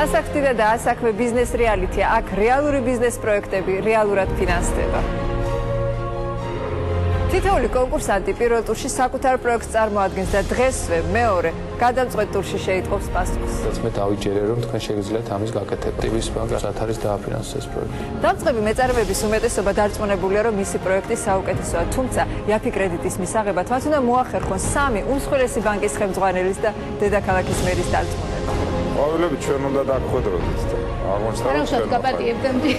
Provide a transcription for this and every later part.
სასახსნი და დაასაქმე ბიზნეს რეალიტია. აქ რეალური ბიზნეს პროექტები რეალურად ფინანსდება. თითოეული კონკურსანტი პირველ ტურში საკუთარ პროექტს წარმოადგენს და დღესვე მეორე გადამწყვეტ ტურში შეიტყობს პასუხს. მე დავიჯერე რომ თქვენ შეგიძლიათ ამის გაკეთება. ტივის ბანკს ათარის დააფინანსეს პროექტი. დამწყები მეწარმეების უმეტესობა დარწმუნებულია რომ მისი პროექტი საუკეთესოა, თუმცა იაფი კრედიტის მისაღებად მათ უნდა მოახერხონ 3 უმსხვილესი ბანკის ხელმძღვანელის და დედაქალაქის მერის დარწმუნება. ყვავილები ჩვენ უნდა დაგხვედროდეთ და აღმოჩნდა ჩვენ გაპატიებდები.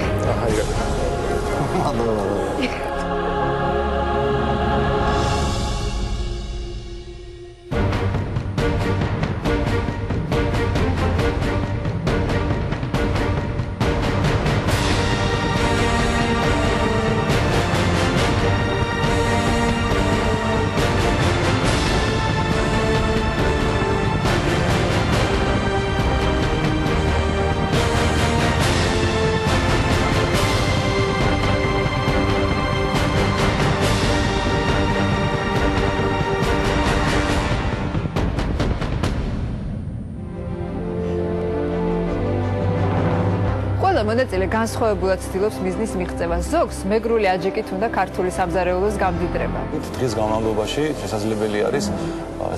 მონაწილე განსხვავებულად ცდილობს მიზნის მიღწევას. ზოგს მეგრული აჯიკით უნდა ქართული სამზარეულოს გამდიდრება. დღის განმავლობაში შესაძლებელი არის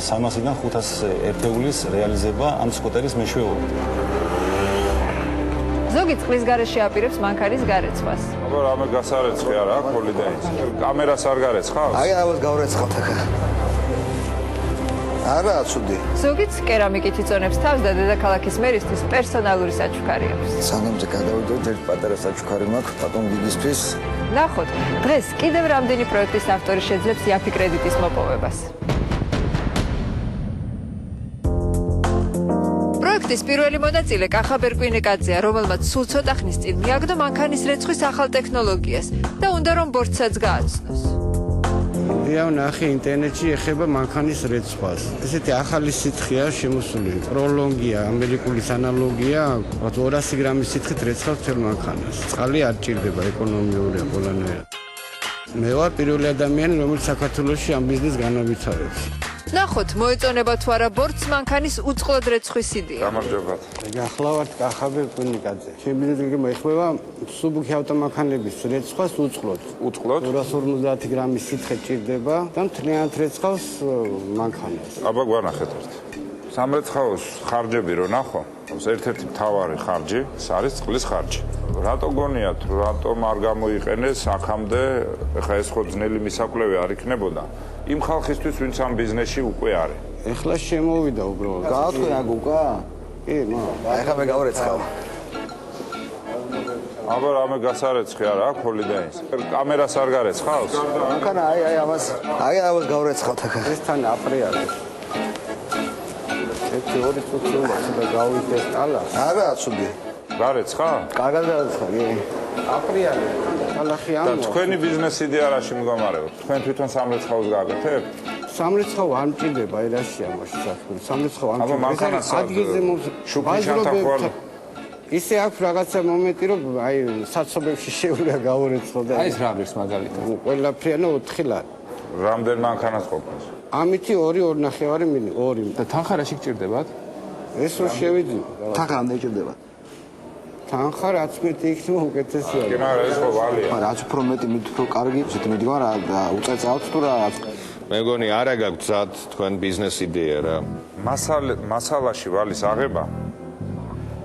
300-დან 500 ერთეულის რეალიზება ამ სკუტერის მეშვეობით. ზოგი წყლის გარეშე აპირებს მანქანის გარეცხვას. აბა რამე გასარეცხი არა აქ ჰოლიდეის. კამერას არ გარეცხავს? აი ამას გავრეცხავთ აქ. არა ცუდი. ზოგიც კერამიკით იწონებს თავს და დედაქალაქის მერისთვის პერსონალური საჩუქარი აქვს. სანამ გადავიდოთ ერთ პატარა საჩუქარი მაქვს ბატონ გიგისთვის. ნახოთ, დღეს კიდევ რამდენი პროექტის ავტორი შეძლებს იაფი კრედიტის მოპოვებას. პროექტის პირველი მონაწილე კახაბერ კვინიკაძეა, რომელმაც სულ ცოტა ხნის წინ მიაგდო მანქანის რეცხვის ახალ ტექნოლოგიას და უნდა რომ ბორცვსაც გააცნოს. ნახე ინტერნეტში ეხება მანქანის რეცხვას. ესეთი ახალი სითხეა შემოსული. პროლონგია, ამერიკულის ანალოგია, 200 გრამის სითხით რეცხავს თელ მანქანას. წყალი არ ჭირდება, ეკონომიურია ყველანაირად. მე ვარ პირველი ადამიანი, რომელიც საქართველოში ამ ბიზნესს განავითარებს. ნახოთ, მოეწონება თუ არა ბორცვს მანქანის უწყლოდ რეცხვის იდეა. გამარჯობათ. გახლავართ კახაბერ კვინიკაძე. შემიძლია მოიხმება სუბუქი ავტომანქანების რეცხვას უწყლოდ. უწყლოდ? 250 გრამის სითხე ჭირდება და მთლიანად რეცხავს მანქანას. აბა გვანახეთ ერთ. სამრეცხაოს ხარჯები რო ნახო, ერთ-ერთი მთავარი ხარჯი არის წყლის ხარჯი. რატო გონიათ, რატომ არ გამოიყენეს აქამდე, ეხლა ეს ხო ძნელი მისაკვლევი არ იქნებოდა. იმ ხალხისთვის, ვინც ამ ბიზნესში უკვე არის. ეხლა შემოვიდა უბრალოდ. გააქვე აგუკა? კი, ეხლა მე გავრეცხავ. აბა რამე გასარეცხი არა აქ ჰოლიდეის. კამერას არ გარეცხავს? მანქანა აი ამას გავრეცხავთ აქ. ეს თან აპრიალი. ერთი ორი წუთი უნდა და გავიდეს ტალა. არა ცუდი. გარეცხა? კარგად გარეცხა, კი. აპრიალი. ტალახი და ამო. თქვენი ბიზნესი იდეა რაში მდგომარეობს? თქვენ თვითონ სამრეცხაოს გააკეთებთ? სამრეცხაო არ მჭირდება ერაშია მაშინ საქმე. სამრეცხაო არ აბა მანქანას ადგილზე შუქიშანთახვალ ისე აქვს რაღაცა მომენტი რომ აი საცობებში შეუძლია გავურეცხო და აი ეს რა არის მაგალითად? ყველაფრიანო 4 ლარი. რამდენ მანქანას ყოფნის? ამითი 2.5 მილი 2. და თანხა რაში გჭირდებათ? ეს რო შევიძი. თანხა რამდენი ჭირდება? თანხა რაც მეტი იქნება უკეთესია. კი მაგრამ ეს ხო ვალია. რაც უფრო მეტი მით უფრო კარგი, ისეთ მეტი რა უწეწავთ თუ რა. მე მგონი არა გაქვთ ზად თქვენ ბიზნეს იდეა რა. მასალაში ვალის აღება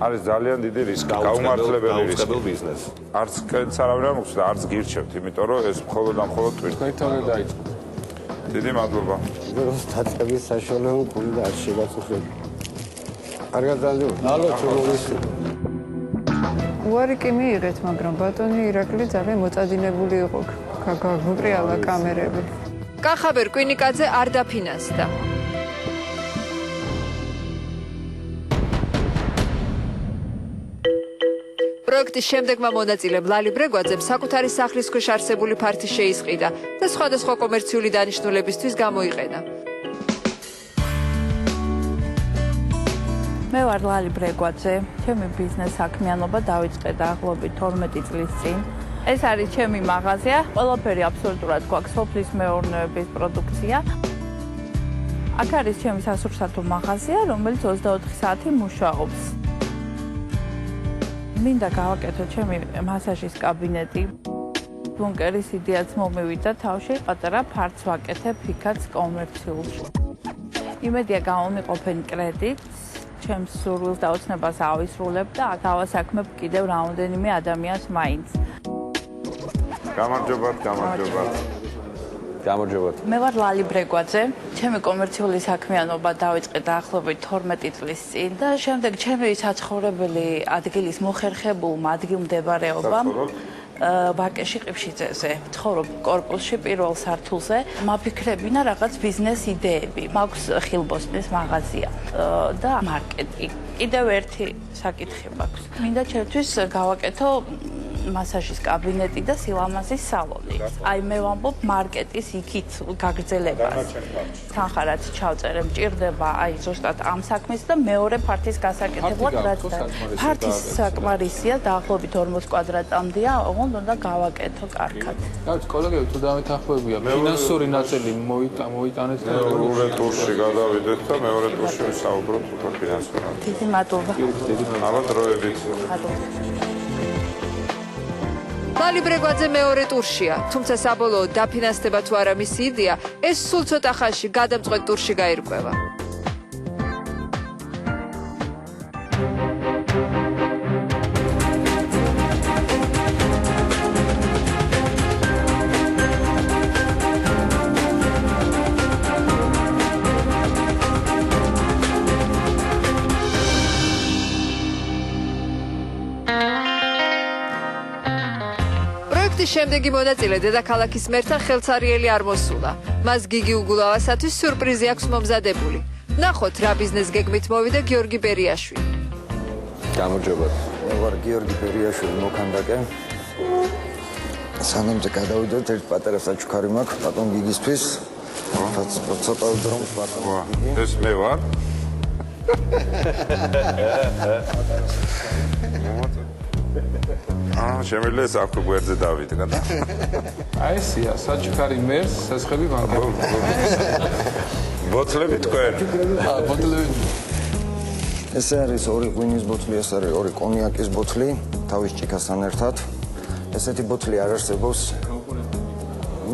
არის ძალიან დიდი რისკი, გაუმართლებელი რისკი. ბიზნესი. არც კენც არავინ არ მოგვწევს და არც გირჩევთ, იმიტომ რომ ეს მხოლოდ და მხოლოდ ტვირთი. თვითონე დაიწყო. დიდი მადლობა. დაწების საშუალება გული და არ შეგაწუხებ. კარგად დაძო. ალო ჩუმოვისი. უარი კი მიიღეთ, მაგრამ ბატონი ირაკლი ძალიან მოწადინებული იყო. გაგვიყრიალა კამერები. კახაბერ კვინიკაძე არ დაფინანსდა. პროექტის შემდეგმა მონაწილემ ლალი ბრეგვაძემ საკუთარი სახლის ქვეშ არსებული ფართი შეისყიდა და სხვადასხვა კომერციული დანიშნულებისთვის გამოიყენა. მე ვარ ლალი ბრეგვაძე, ჩემი ბიზნეს საქმიანობა დაიწყე დაახლოებით 12 წლის წინ. ეს არის ჩემი მაღაზია, ყველაფერი აბსოლუტურად გვაქვს სოფლის მეურნეობის პროდუქცია. აქ არის ჩემი სასურსათო მაღაზია, რომელიც 24 საათი მუშაობს. მინდა გავაკეთო ჩემი მასაჟის კაბინეტი. ბუნკერის იდეაც მომივიდა თავში, პატარა ფართს ვაკეთებ იქაც კომერციულში. იმედია გამომიყოფენ კრედიტს, ჩემს სურვილს და ოცნებას ავისრულებ და დავასაქმებ კიდევ რამდენიმე ადამიანს მაინც. გამარჯობათ. გამარჯობათ. მე ვარ ლალი ბრეგვაძე. ჩემი კომერციული საქმიანობა დავიწყე დაახლოებით 12 წლის წინ და შემდეგ ჩემი საცხოვრებელი ადგილის მოხერხებულმა ადგილმდებარეობამ ბაკეში ყიფშიძეზე ცხოვრობ კორპუსში პირველ სართულზე მაფიქრებინა რაღაც ბიზნეს იდეები მაქვს ხილბოსტნის მაღაზია და მარკეტი კიდევ ერთი საკითხი მაქვს მინდა ჩემთვის გავაკეთო მასაჟის კაბინეტი და სილამაზის სალონი აი მე ვამბობ მარკეტის იქით გაგრძელებას თანხარად ჩავწერე მჭირდება აი ზუსტად ამ საქმის და მეორე ფართის გასაკეთებლად რაც ფართის საკმარისია დაახლოებით 40 კვადრატამდეა ოღონდ უნდა გავაკეთო კარგად რაც კოლეგები თუ დამეთანხმებია ფინანსური ნაწილი მოიტანეთ და მეორე ტურში გადავიდეთ და მეორე ტურში ვისაუბროთ უფრო ფინანსურად დიდი მადლობა ალბათ დროებით ლალი ბრეგვაძე მეორე ტურშია, თუმცა საბოლოოდ დაფინანსდება თუ არა მისი იდეა, ეს სულ ცოტა ხანში გადამწყვეტ ტურში გაირკვევა. შემდეგი მონაწილე დედაქალაქის მერთან ხელცარიელი არ მოსულა. მას გიგი უგულავასათვის სიურპრიზი აქვს მომზადებული. ნახოთ რა ბიზნეს გეგმით მოვიდა გიორგი ბერიაშვილი. გამარჯობათ. მე ვარ გიორგი ბერიაშვილი მოქანდაკე. სანამ გადავიდეთ ერთ პატარა საჩუქარი მაქვს ბატონ გიგისთვის. ცოტა დრომს ბატონ. ეს მე ვარ. შემიძლია საქმე გვერდზე დავიდგა და აი ესია საჩუქარი მერს სასხები ბანკები ბოთლები თქვენ ბოთლები ეს არის ორი ღვინის ბოთლი, ეს არის ორი კონიაკის ბოთლი, თავის ჭიქასთან ერთად. ესეთი ბოთლი არ არსებობს.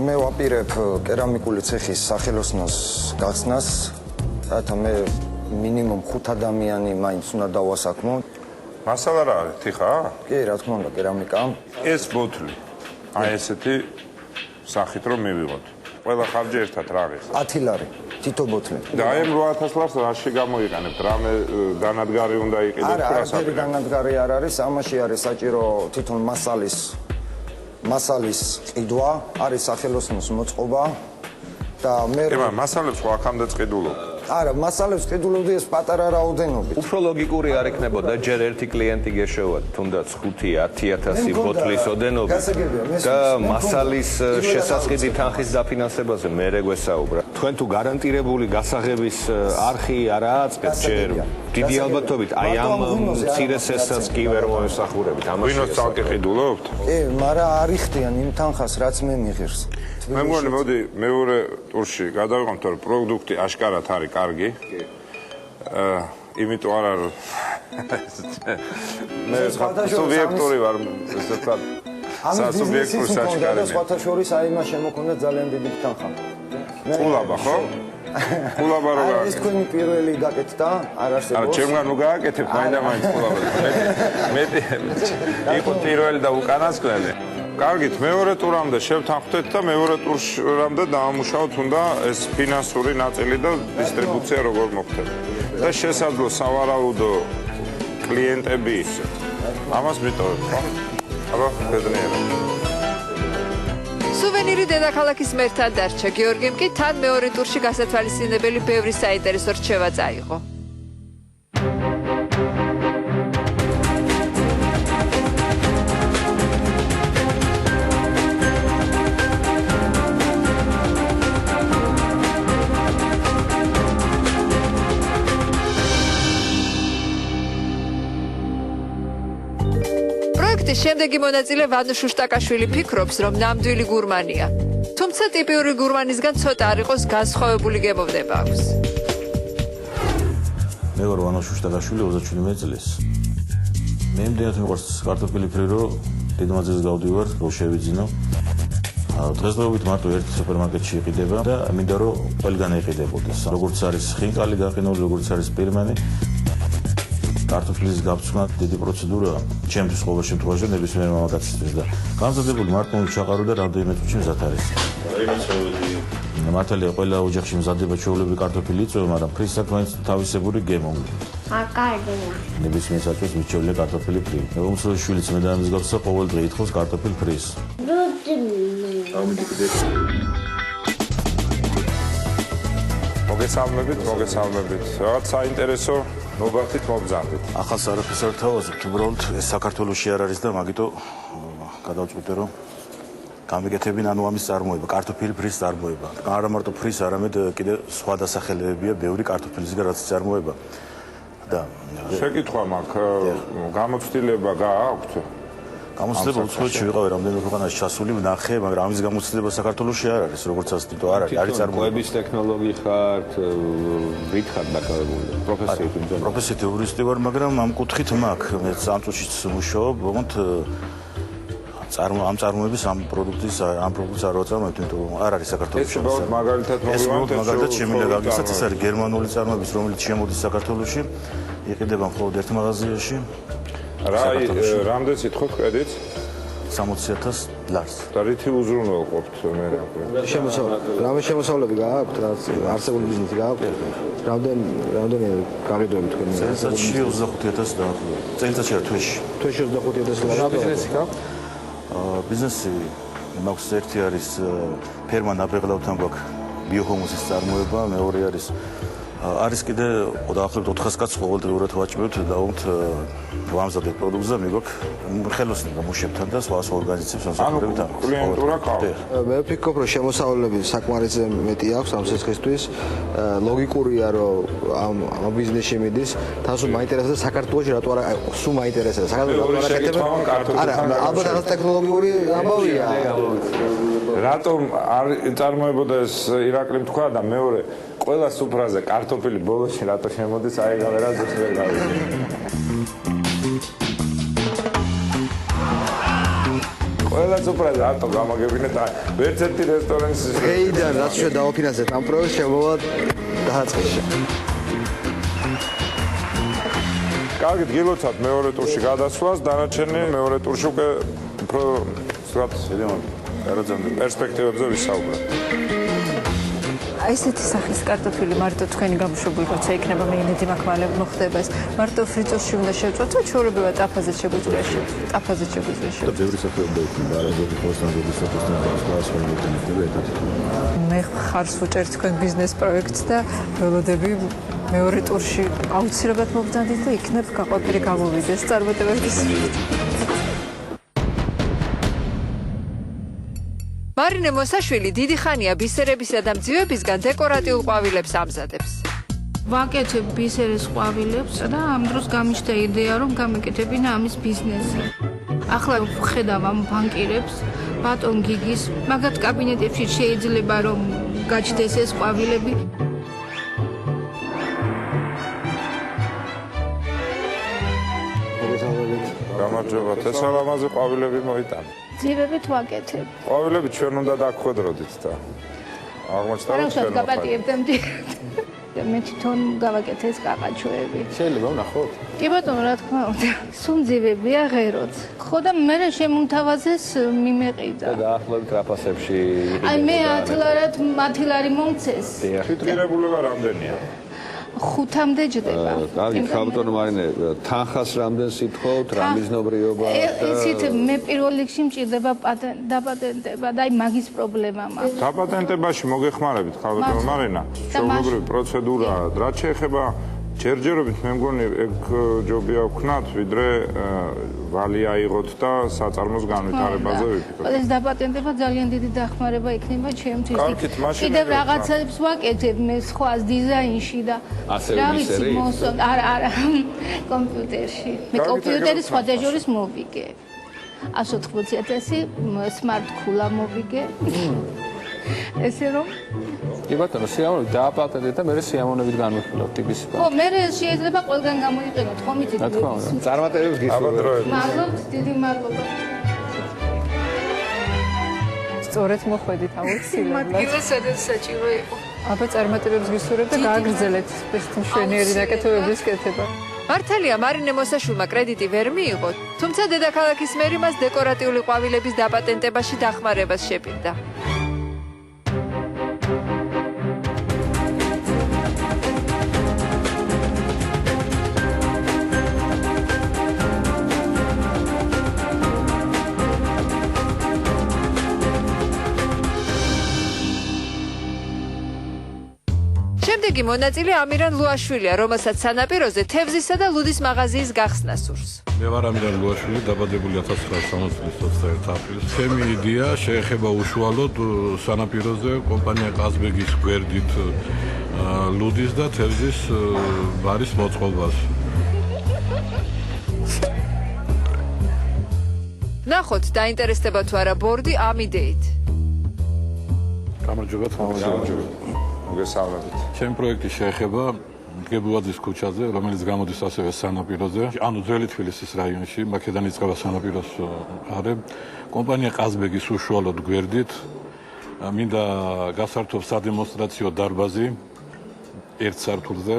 მე ვაპირებ კერამიკული ცეხის სახელოსნოს გახსნას, რათა მე მინიმუმ 5 ადამიანი მაინც უნდა დავასაქმო. მასალა რა არის, თიხა? კი, რა თქმა უნდა, კერამიკა. ეს ბოთლი. აი ესეთი სახით რომ მივიღოთ. ყველა ხარჯი ერთად რა არის? 10 ლარი, თითო ბოთლი. და აი 8000 ლარს რაში გამოიყენებთ? რამე განადგარი უნდა იყიდოთ არა, არაფერი განადგარი არ არის, ამაში არის საჭირო თვითონ მასალის ყიდვა, არის სახელოსნოს მოწყობა და მე მასალებს ხო აქამდე წყიდულობ? არა, მასალებს ყიდულობდი ეს პატარა რაოდენობით. უფრო ლოგიკური არ ექნებოდა ჯერ ერთი კლიენტი გეშევა, თუნდაც 5-10.000 ბოთლის ოდენობით და მასალის შესაძლებელი თანხის დაფინანსებაზე მე რეგვესაუბრა. თქვენ თუ გარანტირებული გასაღების არხი არ აწყეთ ჯერ დიდი ალბათობით აი ამ მცირესესაც კი ვერ მოესახურებით. ამაში ვინოს ცალკე ყიდულობთ? კი, მაგრამ არ იხდიან იმ თანხას, რაც მე მიღირს. მე მგონი მოდი მეორე ტურში გადავიღოთ, რომ პროდუქტი აშკარად არის კარგი. იმიტომ არა რომ მე სუბიექტური ვარ, ესე ვთქვათ. სასუბიექტური საჩქარი. სხვათა შორის აი მას შემოქონდა ძალიან დიდი თანხა. ყულაბა ხო? ყულაბა რო გააკეთე. ეს თქვენი პირველი გაკეთდა, არ არსებობს. არა, ჩემგან უგააკეთებ, მაინდა-მაინც ყულაბა. მე იყო პირველი და უკანასკნელი. კარგით, მეორე ტურამდე შევთანხმდეთ და მეორე ტურამდე დავამუშავოთ უნდა ეს ფინანსური ნაწილი და დისტრიბუცია როგორ მოხდება. და შესაძლო სავარაუდო კლიენტები ისე. ამას მიტოვებ, ხო? აბა, ბედნიერად. სუვენირი დედაქალაქის მერთან დარჩა. გიორგიმ კი თან მეორე ტურში გასათვალისწინებელი ბევრი საინტერესო რჩევა წაიღო. შემდეგი მონაწილე ვანო შუშტაკაშვილი ფიქრობს, რომ ნამდვილი გურმანია. თუმცა ტიპიური გურმანისგან ცოტა არ იყოს განსხვავებული გემოვნება აქვს. მე ვარ ვანო შუშტაკაშვილი 37 წლის. მე იმდენად მიყვარს კარტოფილი ფრი, რომ დიდმაძეს გავდივარ, რო შევიძინო. დღესდღეობით მარტო ერთ სუპერმარკეტში იყიდება და მინდა რომ ყველგან იყიდებოდეს. როგორც არის ხინკალი გაყინული, როგორც არის პირმანი. კარტოფილის გაფცვლა დიდი პროცედურაა. ჩემთვის ყოველ შემთხვევაში ნებისმიერ მამაკაცისთვის და გამზადებული მარტო ჩაყარო და რამდენიმე წუთში მზად არის. მართალია ყველა ოჯახში მზადდება ჩვეულებრივი კარტოფილი იწვევა, მაგრამ ფრისა თქვენს თავისებური გემოვნი. კარგია. ნებისმიერ საჭმელს მიჩვენია კარტოფილი ფრი. უმცროსი შვილიც მე და ამის გასა ყოველ დღე ითხოვს კარტოფილ ფრის. მოგესალმებით. რაღაც საინტერესო ნობართით მოგზავნით. ახალს არაფერს არ თავაზობთ, უბრალოდ ეს საქართველოში არ არის და მაგიტო გადავწყვიტე რომ გამიგეთებინ ანუ ამის წარმოება, კარტოფილი ფრის წარმოება. არა მარტო ფრის, არამედ კიდე სხვა დასახელებებია, ბევრი კარტოფილისგან რაც წარმოება. და შეკითხვა მაქვს, გამოცდილება გააქვთ? გამოცდილება უცხოეთში ვიყავი რამდენიმე ქვეყანაში ჩასული ვნახე, მაგრამ ამის გამოცდილება საქართველოში არ არის, როგორც ასე თვითონ არ არის, არის წარმოება. კვების ტექნოლოგი ხართ, რით ხართ დაკავებული? პროფესიით იმდენ. პროფესიით იურისტი ვარ, მაგრამ ამ კუთხით მაქვს, მე ამ წუთშიც მუშაობ, ოღონდ ამ წარმოების ამ პროდუქტის არ ვაწარმოებ, იმიტომ რომ არ არის საქართველოში. მაგალითად შემიძლია გაგიცათ, ეს არის გერმანული წარმოების, რომელიც შემოდის საქართველოში, იყიდება მხოლოდ ერთ მაღაზიაში. რამდენს ითხოვთ კრედიტს? 60,000 ლარს. და რითი უზრუნველყოფთ მე რა? რამე შემოსავლები გააქვთ, არსებული ბიზნესი გააქვთ? რამდენი გაყიდვები თქვენ? წელიწადში 25,000 დაახლოებით. წელიწადში არ თვეში. თვეში 25,000 ლარი. რა ბიზნესი გაქვთ? ბიზნესი მაქვს ერთი არის ფერმა ნაბეღლავთან გვაქვს ბიოჰუმუსის წარმოება, მეორე არის კიდე დაახლოებით 400 კაცს ყოველდღიურად ვაჭმევთ და ვამზადებ პროდუქტს და მიგვაქვს ხელოსნობა მუშებთან და სხვა ორგანიზაციებს ამსახურებით ამ კლიენტურა ყავს. მე ვფიქრობ რომ შემოსავლები საკმარისზე მეტი აქვს ამ სიცხისთვის. ლოგიკურია რომ ამ ბიზნესში მიდის, თავს მაინტერესებს საქართველოში რატო არა სულ მაინტერესებს. საქართველოში რატო არ აკეთებ? არა, ალბათ რაღაც ტექნოლოგიური ამბავია. რატომ არ წარმოებოდა ეს ირაკლი თქვა და მეორე ყველა სუფრაზე კარტოფილი ბოლოში რატო შემოდის, აი გამერაზეც ვერ გავიგე. ყველა სუფრაზე რატო გამაგებინეთ, ვერც ერთი რესტორანის დღეიდან რაც ჩვენ დავაფინანსებთ ამ პროექტს შემოვა დააწყეშა. კარგით, გილოცავთ მეორე ტურში გადასვლას, დანარჩენი მეორე ტურში უკვე უფრო სწრაფ პერსპექტივებზე ვისაუბროთ. ესეთი სახის კარტოფილი მარტო თქვენი გამოშვებული როცა იქნება მე იმედი მაქვს მალე მოხდება ეს მარტო ფრიტურში უნდა შევწოთ თუ ჩვეულებრივად ტაფაზე შეგვიძლია და ბევრი სახეობა იქნება არაზოგი ხოსტანზოგი საფოსტანზოგი მე ხარს ვუჭერ თქვენ ბიზნეს პროექტს და ველოდები მეორე ტურში აუცილებლად მოგზადით და იქნებ გაყვები გამოვიდეს წარმატებების მარინე მოსაშვილი დიდი ხანია ბისერებისა და მძივებისგან დეკორატიულ ყვავილებს ამზადებს. ვაკეთებ ბისერის ყვავილებს და ამ დროს გამიჩნდა იდეა რომ გამეკეთებინა ამის ბიზნესი. ახლა ვხედავ ამ ბანკირებს, ბატონ გიგის, მაგათ კაბინეტებში შეიძლება რომ გაჩნდეს ეს ყვავილები. გამარჯობა, თესალამაზე ყვავილები მოიტანა. ძივებით ვაკეთებ. ყვავილები ჩვენ უნდა დაგხვედროდით და აღმოჩნდა რომ ჩვენ გაპატიებდები. მე თვითონ გავაკეთე ეს კაყაჩოები. შეიძლება ვნახოთ? კი ბატონო, რა თქმა უნდა. სულ ძივებია ღეროც. ხო და მე შემომთავაზეს მიმეყიდა. და ახლად კრაფასებში აი მე 10 ლარი მომცეს. ფიტრირებულება რამდენია? 5-მდე ჯდება. კარგი, ბატონო მარინე, თანხას რამდენს ითხოვთ, რა მიზნობრიობა და ისეთ მე პირველ რიგში მჭირდება დაპატენტება და აი მაგის პრობლემა მაქვს. დაპატენტებაში მოგეხმარებით, ბატონო მარინა. შეუძლებელი პროცედურა, რაც შეეხება ჯერჯერობით მე მგონი ეგ ჯობია ვქნათ, ვიდრე ვალი აიღოთ და საწარმოს განვითარებაზე ვიფიქროთ. ეს დაპატენტება ძალიან დიდი დახმარება იქნება ჩემთვის. კარგით, მაშინ კიდევ რაღაცებს ვაკეთებ მე სხვა დიზაინში და რა ვიცი, არა, კომპიუტერში. მე კომპიუტერის სხვა დეჟურის მოვიგე. 180,000 smart ქულა მოვიგე. ესე რომ კი ბატონო, სიამოვნებით დააპატენტეთ და მე სიამოვნებით განვიხილავთ ტიპის ბანკს. ხო, მე შეიძლება ყველგან გამოიყენოთ, ხომ იცით? რა თქმა უნდა. წარმატებებს გისურვებთ. მადლობთ, დიდი მადლობა. სწორედ მოხვედით აუცილებლად. მადლობა, სადაც საჭირო იყო. აბა წარმატებებს გისურვებ და გააგრძელეთ ეს მშვენიერი ნაკეთობების კეთება. მართალია, მარინე მოსაშვილმა კრედიტი ვერ მიიღო, თუმცა დედაქალაქის მერი მას დეკორატიული ყვავილების დაპატენტებაში დახმარებას შეპირდა. შემდეგი მონაწილე ამირან ლუაშვილია, რომელსაც სანაპიროზე თევზისა და ლუდის მაღაზიის გახსნა სურს. მე ვარ ამირან ლუაშვილი, დაბადებული 1960 წლის 21 აპრილს. ჩემი იდეა შეეხება უშუალოდ სანაპიროზე კომპანია ყაზბეგის გვერდით ლუდის და თევზის ბარის მოწყობას. ნახოთ, დაინტერესდება თუ არა ბორდი ამ იდეით. გამარჯობა. მოგესალმებით. ჩემი პროექტი შეეხება გებულაძის ქუჩაზე, რომელიც გამოდის ასევე სანაპიროზე, ანუ ძველი თბილისის რაიონში, მაქედან იწყება სანაპიროს არე. კომპანია ყაზბეგის უშუალოდ გვერდით მინდა გასართობს სადემონსტრაციო დარბაზი ერთ სართულზე,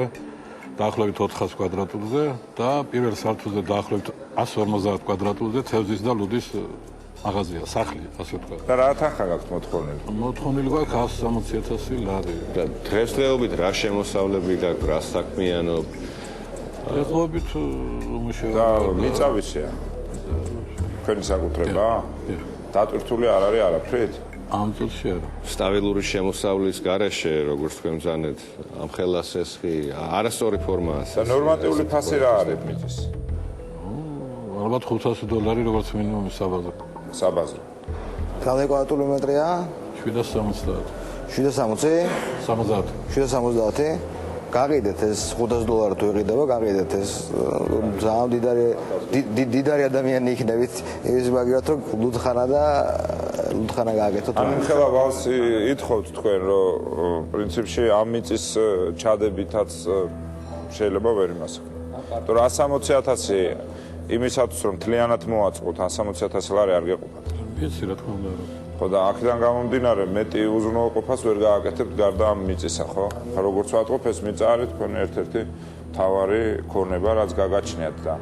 დაახლოებით 400 კვადრატულზე და პირველ სართულზე დაახლოებით 150 კვადრატულზე თევზის და ლუდის მაღაზია, სახლი, ასე ვთქვა. და რა თანხა გაქვთ მოთხოვნილი? მოთხოვნილი გაქვს 160,000 ლარი. და დღესდღეობით რა შემოსავლები გაქვთ, რა საქმიანობთ? დღესდღეობით და მიწავისია. თქვენი საკუთრება? დატვირთული არ არის არაფრით? ამ წუთში არა. სტაბილური შემოსავლის გარეშე, როგორც თქვენ ბრძანეთ, ამ ხელას ეს კი არასწორი ფორმაა. და ნორმატიული ფასი რა არის მიწის? ალბათ $500 როგორც მინიმუმი საბაზრო. საბაზრო. რამდენი კვადრატული მეტრია? 770. 760? 70. 770? გაყიდეთ ეს $500 თუ იყიდება, გაყიდეთ ეს ძალიან დიდარი ადამიანი იქნებით ის მაგათ რომ ლუდხანა გააკეთოთ. ან ხელა ვალსი ითხოვთ თქვენ რომ პრინციპში ამ მიწის ჩადებითაც შეიძლება ვერ იმასაკ. თუ 160,000 იმისათვის რომ თლიანად მოაწყოთ 160,000 ლარი არ გეყოფათ. ვიცი რა თქმა უნდა. ხო და აქედან გამომდინარე მეტი უზრუნველყოფას ვერ გააკეთებთ გარდა ამ მიწისა, ხო? როგორც ვატყობ ეს მიწა არის თქვენი ერთ-ერთი მთავარი ქონება, რაც გაგაჩნიათ და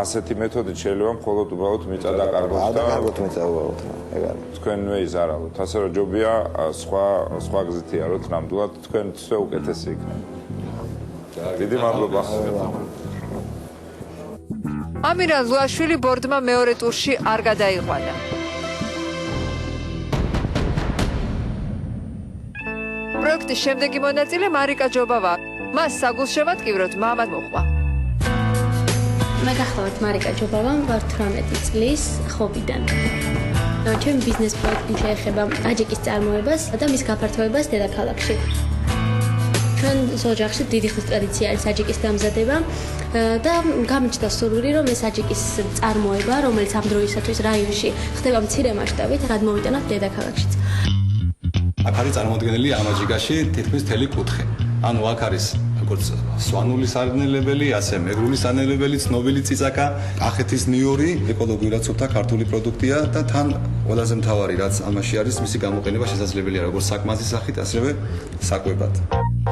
ასეთი მეთოდით შეიძლება მხოლოდ უბრალოდ მიწა დაკარგოთ და დაკარგოთ მიწა უბრალოდ. ეგ არის. თქვენ ვეიზარავთ. ასე რომ ჯობია სხვა გზით იაროთ, ნამდვილად თქვენ sve უკეთესი იქნება. დიდი მადლობა. ამირან ლუაშვილი ბორდმა მეორე ტურში არ გადაიყვანა. პროექტის შემდეგი მონაწილე მარიკა ჯობავა. მას საგულშემატკივროდ მამა მოყვა. მე გახლავართ მარიკა ჯობავა, ვარ 18 წლის ხობიდან. ჩემი ბიზნეს პროექტი შეეხება აჯიკის წარმოებას და მის გაფართოებას დედაქალაქში. ჩვენ ოჯახში დიდი ხნის ტრადიცია არის აჯიკის დამზადება და გამიჩნდა სურვილი რომ ეს აჯიკის წარმოება, რომელიც ამ დროისათვის რაიონში ხდება მცირე მასშტაბით, გადმოვიტანოთ დედაქალაქშიც. აქ არის წარმოადგენელი ამ აჯიკაში თითქმის მთელი კუთხე. ანუ აქ არის როგორც სვანული სანელებელი, ასე მეგრული სანელებელი, ცნობილი წიწაკა, კახეთის ნიორი, ეკოლოგიურად სუფთა ქართული პროდუქტია და თან ყველაზე მთავარი რაც ამაში არის, მისი გამოყენება შესაძლებელია როგორც საკმარის სახით, ასევე საკვებად.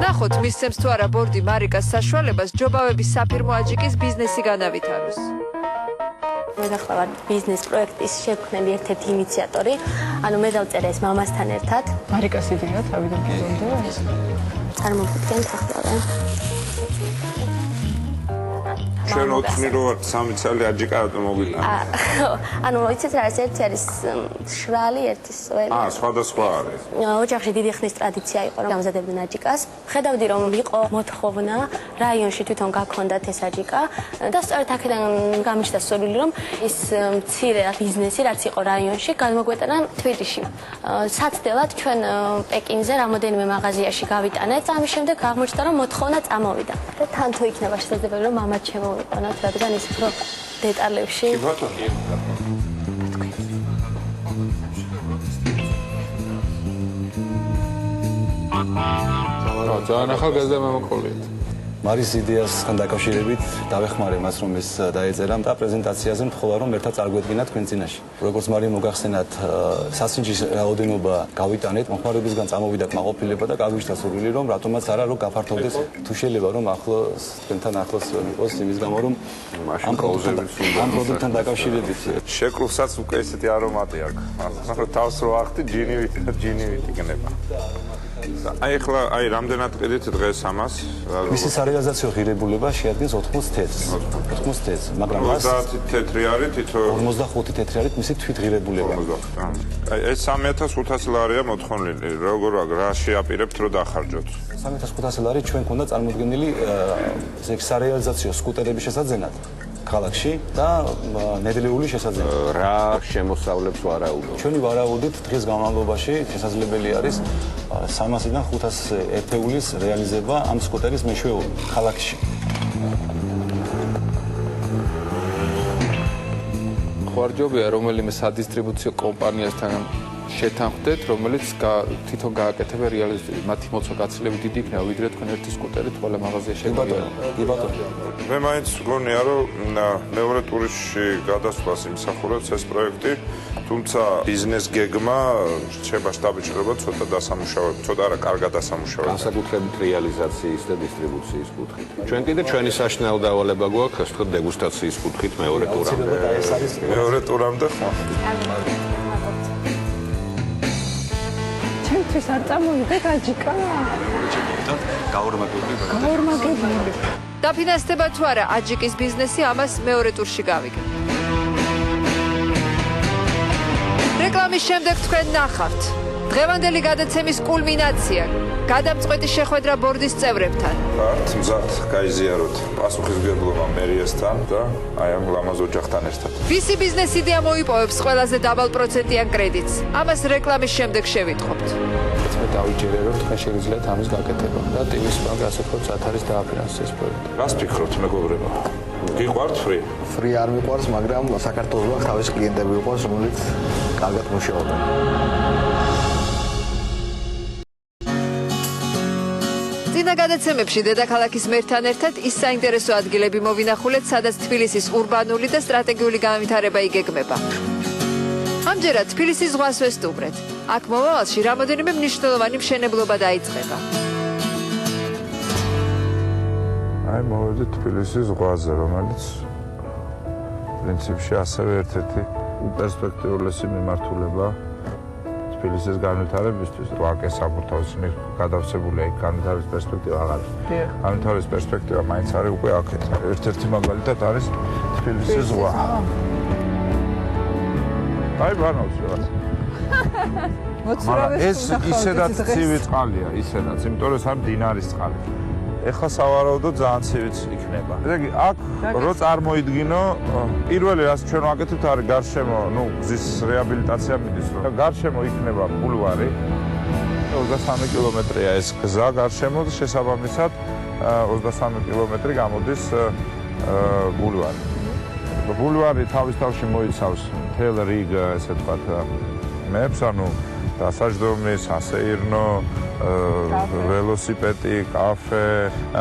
ნახოთ, მისცემს თუ არა ბორდი მარიკას საშუალებას ჯობავების საფირმო აჯიკის ბიზნესი განავითაროს. მე გახლავართ ბიზნეს პროექტის შექმნელი ერთ-ერთი ინიციატორი. ანუ მე დავწერე ეს მამასთან ერთად. მარიკას იდეა თავიდან ბრძოლდა. წარმოგიდგენთ ახლა. ჩვენ ოთხნი რო ვართ 3 წელი აჯიკა ავტომობილთან. ანუ იცით რა ერთი არის შრალი, ერთი სველი. სხვადასხვა არის. ოჯახში დიდი ხნის ტრადიცია იყო რომ დამზადებდნენ აჯიკას. ხედავდი რომ იყო მოთხოვნა რაიონში თვითონ გაქონდათ ეს აჯიკა და სწორედ აქედან გამიჩნდა სურვილი რომ ის მცირე ბიზნესი რაც იყო რაიონში გადმოგვეტანა თბილისში. საცდელად ჩვენ პეკინზე რამოდენიმე მაღაზიაში გავიტანეთ. ამის შემდეგ აღმოჩნდა რომ მოთხოვნა წამოვიდა. და თან თუ იქნება შესაძლებელი რომ მამა შემოვიყენოთ, რადგან ის უფრო დეტალებში. კი ბატონო. ძალიან ახალგაზრდა მამაკოლია. მარის იდეასთან დაკავშირებით დავეხმარე მას, რომ ეს დაეწერა და პრეზენტაციაზე მთხოვა, რომ ერთად წარგვედგინა თქვენ წინაშე. როგორც მარი მოგახსენათ, სასინჯის რაოდენობა გავიტანეთ, მოხმარებისგან წამოვიდა კმაყოფილება და გაგვიშთა სურვილი, რომ რატომაც არა რო გაფართოვდეს, თუ შეიძლება რომ ახლოს თქვენთან ახლოს იყოს იმის გამო, რომ ამ პროდუქტთან დაკავშირებით შეკრულსაც უკვე ესეთი არომატი აქვს. თავს რო ახტი ჯინივით იქნება. აი ახლა აი რამდენად ყიდით დღეს ამას? მისი სარეალიზაციო ღირებულება შეადგენს 80 თეთრს, მაგრამ 30 თეთრი არის თითო 55 თეთრი არის მისი თვითღირებულება. აი ეს 3500 ლარია მოთხოვნილი. როგორ რა შეაპირებთ რომ დახარჯოთ? 3500 ლარი ჩვენ ქონდა წარმოდგენილი ესე იგი სარეალიზაციო სკუტერების შესაძენად ქალაქში და ნედლეული შესაძენად. რა შემოსავლებს ვარაუდობთ? ჩვენი ვარაუდით დღის განმავლობაში შესაძლებელი არის 300-დან 500 ერთეულის რეალიზება ამ სკუტერის მეშვეობით ქალაქში. ხوارჯობია რომელიმე სადისტრიბუციო კომპანიასთან შეთანხმდეთ, რომელიც თვითონ გააკეთება რეალიზებით. მათი მოცვა გაცილებით დიდი იქნება, ვიდრე თქვენ ერთი სკუტერით ყველა მაღაზია შეგიძლია. კი ბატონო. მე მაინც გონია რომ მეორე ტურში გადასვლას იმსახურებს ეს პროექტი, თუმცა ბიზნეს გეგმა შეება შტაბიჭრება ცოტა დასამუშავებლად, ცოტა არა, კარგად დასამუშავებლად. განსაკუთრებით რეალიზაციის და დისტრიბუციის კუთხით. ჩვენ კიდე ჩვენი საშინაო დავალება გვაქვს, ასე ვთქვათ, დეგუსტაციის კუთხით მეორე ტურამდე. მეორე ტურამდე ხო? ჩემთვის არ წამოვიდა გაჯიკა. გაორმაგებული. დაფინანსდება თუ არა აჯიკის ბიზნესი, ამას მეორე ტურში გავიგებ. რეკლამის შემდეგ თქვენ ნახავთ დღევანდელი გადაცემის კულმინაცია, გადამწყვეტი შეხვედრა ბორდის წევრებთან. ვართ მზად გაიზიაროთ პასუხისმგებლობა მერიასთან და აი ამ ლამაზ ოჯახთან ერთად. ვისი ბიზნეს იდეა მოიპოვებს ყველაზე დაბალ პროცენტიან კრედიტს? ამას რეკლამის შემდეგ შევიტყობთ. მე დავიჯერე რომ თქვენ შეგიძლიათ ამის გაკეთება და ტივის ბანკი ასე ვთქვათ, საათარის დააფინანსეს პროექტი. რას ფიქრობთ მეგობრებო? გიყვართ ფრი? ფრი არ მიყვარს, მაგრამ საქართველოს თავის კლიენტები იყოს, რომელიც კარგად მუშაობენ. წინა გადაცემებში დედაქალაქის მერთან ერთად ის საინტერესო ადგილები მოვინახულეთ, სადაც თბილისის ურბანული და სტრატეგიული განვითარება იგეგმება. ამჯერად თბილისის ზღვას ვესტუმრეთ. აქ მომავალში რამოდენიმე მნიშვნელოვანი მშენებლობა დაიწყება. აი მოვედით თბილისის ზღვაზე, რომელიც პრინციპში ასევე ერთ-ერთი პერსპექტიულესი მიმართულება თბილისის განვითარებისთვის. ვაკეს საფუძველს გადავსებულია იქ განვითარების პერსპექტივა აღარ. განვითარების პერსპექტივა მაინც არის უკვე აქეთ. ერთ-ერთი მაგალითად არის თბილისის ზღვა. აი ბანავს რაღაც. ეს ისედაც ცივი წყალია, ისედაც, იმიტომ რომ სამ დინარის წყალი. ეხლა სავარაუდოდ ძალიან ცივიც იქნება. ესე იგი, აქ რო წარმოიდგინო, პირველი რაც ჩვენ ვაკეთებთ არის გარშემო, გზის რეაბილიტაცია მიდის, რომ გარშემო იქნება ბულვარი. 23 კილომეტრია ეს გზა გარშემო და შესაბამისად 23 კილომეტრი გამოდის ბულვარი. ბულვარი თავის თავში მოიცავს მთელ რიგ, ესე ვთქვათ, მეებს, ანუ დასაჯდომი, სასეირნო, ველოსიპედი, კაფე,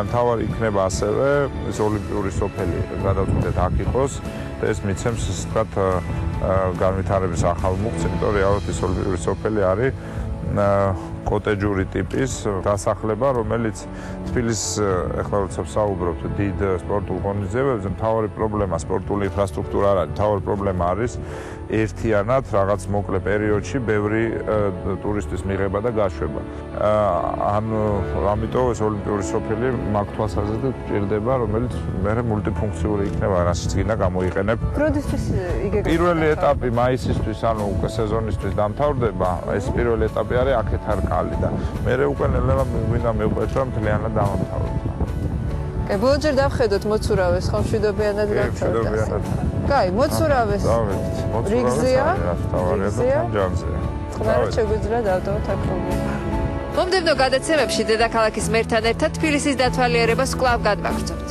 მთავარი იქნება ასევე ეს ოლიმპიური სოფელი, გადავწყვეტეთ აქ იყოს და ეს მიცემს, ასე ვთქვათ, განვითარების ახალ მუხტს, იმიტომ რომ რეალურად ეს ოლიმპიური სოფელი არის კოტეჯური ტიპის დასახლება, რომელიც თბილისს ეხლა როცა ვსაუბრობთ დიდ სპორტულ ღონისძიებებზე, მთავარი პრობლემა სპორტული ინფრასტრუქტურა არ არის, მთავარი პრობლემა არის ერთიანად რაღაც მოკლე პერიოდში ბევრი ტურისტის მიღება და გაშვება. ამიტომ ეს ოლიმპიური სოფელი მაგ თვალსაზრისით ჭირდება, რომელიც მერე მულტიფუნქციური იქნება, რასაც გინდა გამოიყენებ. როდესაც იგეგმება? პირველი ეტაპი მაისისთვის, ანუ უკვე სეზონისთვის დამთავრდება, ეს პირველი ეტაპი არის აქეთ არ კალი და მერე უკვე ნელა გვინდა მივყვეთ რომ მთლიანად დამთავრდება. კაი, ბოლჯერ დავხედოთ მოცურავეს, ხო მშვიდობიანად გაქცევთ. კაი, მოცურავეს. დავედით. რიგზეა? რიგზეა? ჯანზეა. ხმარად შეგვიძლია დავდოთ აქ. მომდევნო გადაცემებში დედაქალაქის მერთან ერთად თბილისის დათვალიერებას კვლავ გადმაგრძობთ.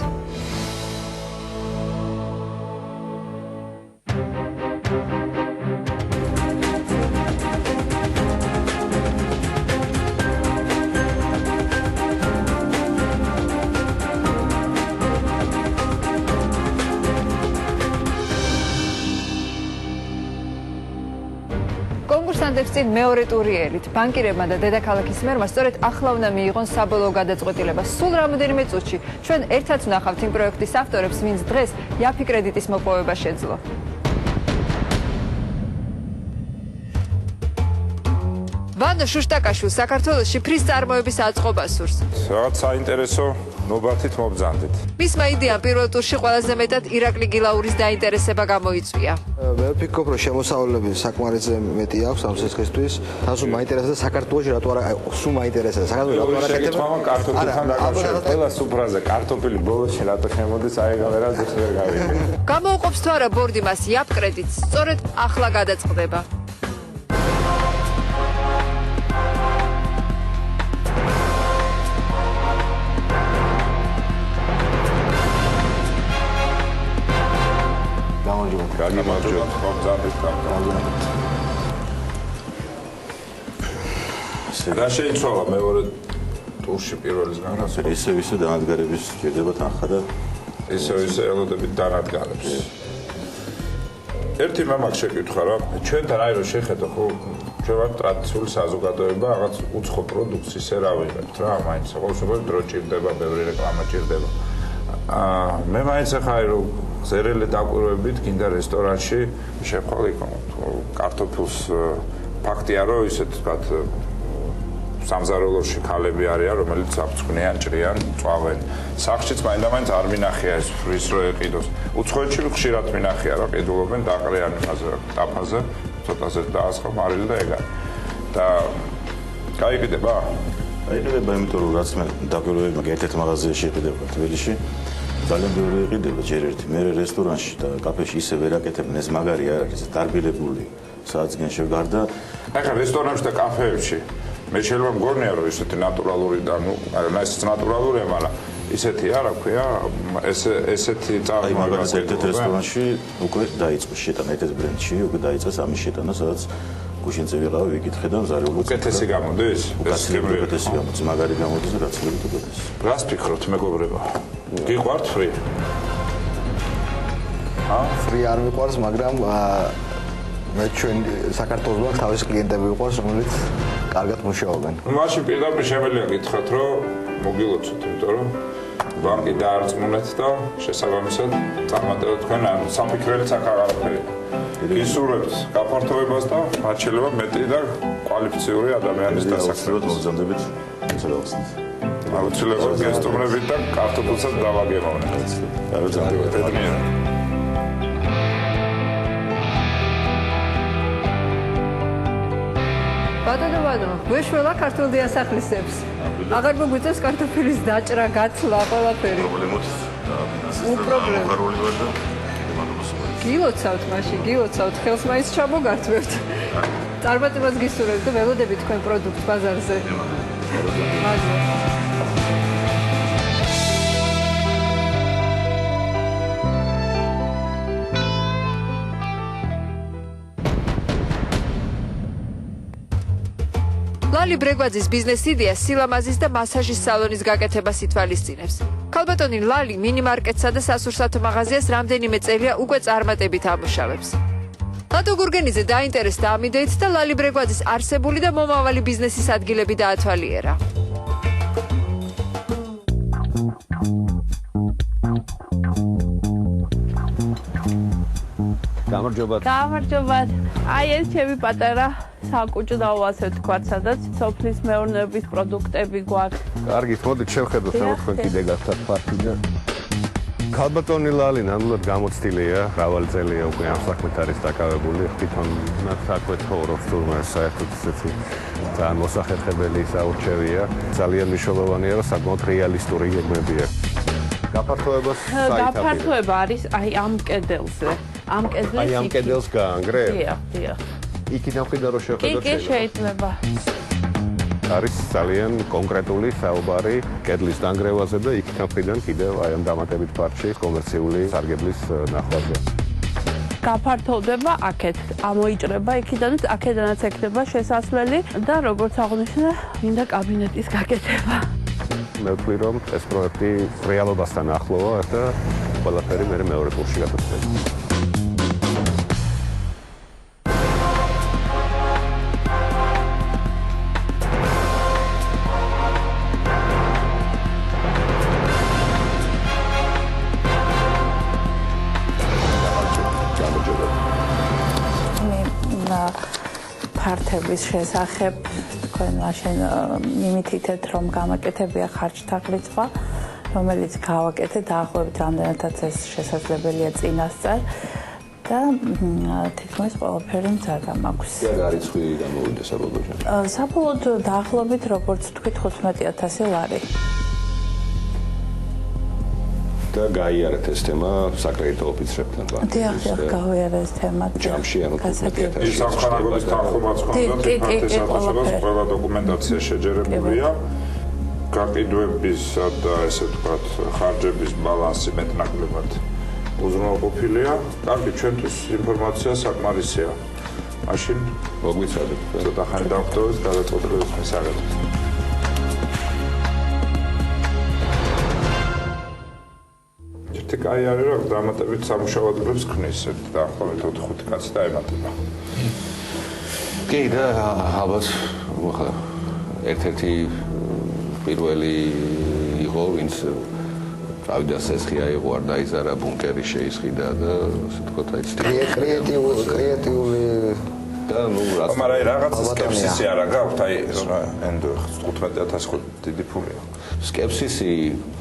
მოგვიყვანდებს წინ მეორე ტური ელით. ბანკირებმა და დედაქალაქის მერმა სწორედ ახლა უნდა მიიღონ საბოლოო გადაწყვეტილება. სულ რამოდენიმე წუთში ჩვენ ერთად ვნახავთ იმ პროექტის ავტორებს, ვინც დღეს იაფი კრედიტის მოპოვება შეძლო. ვანო შუშტაკაშვილს საქართველოში ფრის წარმოების აწყობა სურს. რაღაც საინტერესო ნობათით მობრძანდით. მისმა იდეამ პირველ ტურში ყველაზე მეტად ირაკლი გილაურის დაინტერესება გამოიწვია. მე ვფიქრობ, რომ შემოსავლები საკმარისზე მეტი აქვს ამ სიცხისთვის. თასო მაინტერესებს საქართველოში რატო არა სულ მაინტერესებს. საქართველოში რატო არა კეთება? კარტოფილთან დაკავშირებით. ყველა სუფრაზე კარტოფილი ბოლოში რატო შემოდის, აი გამერა ზუსტ ვერ გავიგე. გამოუყოფს თუ არა ბორდი მას იაფ კრედიტს, სწორედ ახლა გადაწყდება. რა შეიცვალა მეორე ტურში პირველისგან? ისე დანადგარების სჭირდება თანხა და ისე ელოდებით დანადგარებს. ერთი მე მაგ შეკითხა რა, ჩვენთან აი რომ შეხედო ხო, ჩვენ ვართ ტრადიციული საზოგადოება, რაღაც უცხო პროდუქტს ისე რა ვიღებთ რა, მაინც ყოველშაბათი დრო ჭირდება, ბევრი რეკლამა ჭირდება. მე მაინც ახლა აი რომ ზერელი დაკვირვებით გინდა რესტორანში შეხვალი კარტოფილს ფაქტია რომ ისეთ თქვათ სამზარეულოში ქალები არიან რომელიც აფწვნიან, ჭრიან, წვავენ. სახშიც მაინდა-მაინც არ მინახია ეს ფრის რო ეყიდოს. უცხოეთში ხშირად მინახია რა ყიდულობენ დაყრიან იმაზე, ტაფაზე, ცოტაზე დაასხა მარილი და ეგა. და გაიგდება? გაიგდება, იმიტომ რომ რაც მე დაკვირვები მაგ ერთ-ერთ მაღაზიაში შეყიდება თბილისში. ძალიან ბევრი იყიდება ჯერ ერთი, მე რესტორანში და კაფეში ისე ვერ აკეთებენ, ეს მაგარი არ არის, დარბილებული საათგან შევგარდა. ახლა რესტორანში და კაფეებში მე შეიძლება მგონია რომ ისეთი ნატურალური და ნუ ისეთი ნატურალურია, მაგრამ ისეთი არა ქვია, ესეთი წარმოება. აი მაგალითად ერთ რესტორანში უკვე დაიწყო შეტანა ერთ ბრენდში, უკვე დაიწყეს ამის შეტანა, სადაც გუშინზე ვიყავი, ვიკითხე და მზარეულო. უკეთესი გამოდის? უკეთესი გამოდის, მაგარი გამოდის, რაც შეიძლება უკეთესი. რას ფიქრობთ, მეგობრებო? გიყვართ ფრი? ფრი არ მიყვარს, მაგრამ მე ჩვენ საქართველოს თავის კლიენტები ვიყვარს, რომელიც კარგად მუშაობენ. მაშინ პირდაპირ შემიძლია გითხრათ, რომ მოგილოცოთ, იმიტომ რომ ბანკი დაარწმუნეთ და შესაბამისად წარმატებად თქვენ ამ სამფიქრელიც აქ აღარაფერია. გისურვებთ გაფართოებას და მათ შეიძლება მეტი და კვალიფიციური ადამიანის დასაქმებას. მოგზაურობით მოცულობთ. აუცილებლად გესტუმრებით და კარტოფილსაც დავაგემოვნებთ. ბედნიერად. ბატონო, გვეშველა ქართულ დიასახლისებს. აღარ მოგვიწევს კარტოფილის დაჭრა, გაცვლა, ყველაფერი. პრობლემოთ უპრობლემო. გილოცავთ მაშინ, გილოცავთ, ხელს მაინც ჩამოგართვებთ. წარმატებას გისურვებთ და ველოდებით თქვენ პროდუქტს ბაზარზე. მადლობა. ლალი ბრეგვაძის ბიზნეს იდეა სილამაზის და მასაჟის სალონის გაკეთებას ითვალისწინებს. ქალბატონი ლალი მინიმარკეტსა და სასურსათო მაღაზიას რამდენიმე წელია უკვე წარმატებით ამუშავებს. ლადო გურგენიძე დაინტერესდა ამ იდეით და ლალი ბრეგვაძის არსებული და მომავალი ბიზნესის ადგილები დაათვალიერა. გამარჯობა. აი ეს ჩემი პატარა საკუჭდაო ასე ვთქვათ, სადაც სოფლის მეურნეობის პროდუქტები გვაქვს. კარგით, მოდით შევხედოთ, რომ თქვენ კიდე გახსნათ ფართია. ქალბატონი ლალი ნამდვილად გამოცდილია, მრავალი წელია უკვე ამ საქმით არის დაკავებული, თვითონ საქმე ცხოვრობს თურმე საერთოდ ისეთი ძალიან მოსახერხებელი საურჩევია. ძალიან მნიშვნელოვანია, რომ საკმაოდ რეალისტური გეგმები აქვს. გაფართოებას საერთოდ გაფართოება არის აი ამ კედელზე. ამ კედელს გაანგრე? დიახ. იქიდან ხედა რომ შევხედოთ კი, შეიძლება. არის ძალიან კონკრეტული საუბარი კედლის დანგრევაზე და იქიდან ხედან კიდევ აი ამ დამატებით პარტში კომერციული სარგებლის ნახვაზე. გაფართოვდება აქეთ, ამოიჭრება იქიდანაც, აქედანაც ექნება შესასვლელი და როგორც აღნიშნა, მინდა კაბინეტის გაკეთება. მე ვთვლი რომ ეს პროექტი რეალობასთან ახლოა და ყველაფერი მე მეორე ტურში გაგრძელდება. გააკეთების შესახებ თქვენ მაშინ იმითითეთ რომ გამაკეთებია ხარჯთა რიცხვა რომელიც გავაკეთეთ დაახლოებით რამდენადაც ეს შესაძლებელია წინასწარ და თითქმის ყველაფერი მზადა მაქვს. რა რიცხვი გამოვიდა საბოლოო? საბოლოოდ დაახლოებით როგორც თქვით 15000 ლარი. და გაიარეთ ეს თემა საკრედიტო ოფიცრებთან ბანკში. დიახ, გავიარე ეს თემა. ჯამში ანუ 15000. ის სამხარაგობის თანხმობაც ხონდა ფაქტესაცილოს ყველა დოკუმენტაცია შეჯერებულია. გაყიდვებისა და ესე ვთქვათ ხარჯების ბალანსი მეტნაკლებად უზრუნველყოფილია. კარგი, ჩვენთვის ინფორმაცია საკმარისია. მაშინ მოგვიცადეთ. ცოტა ხანი დავხვდებით გადაწყვეტილების მისაღებად. ერთი კაი არის რომ დამატებით სამუშაოადრებს ქნის დაახლოებით 4-5 კაცი დაემატება. კი და ალბათ ახლა ერთ-ერთი პირველი იყო ვინც წავიდა სესხია იყო არ დაიზარა ბუნკერი შეისყიდა და ასე თქვა აი კრეატიული და ნუ მაგრამ რაღაც სკეპსისი არა გაქვთ აი ენდო 15000 ხო დიდი ფულია სკეპსისი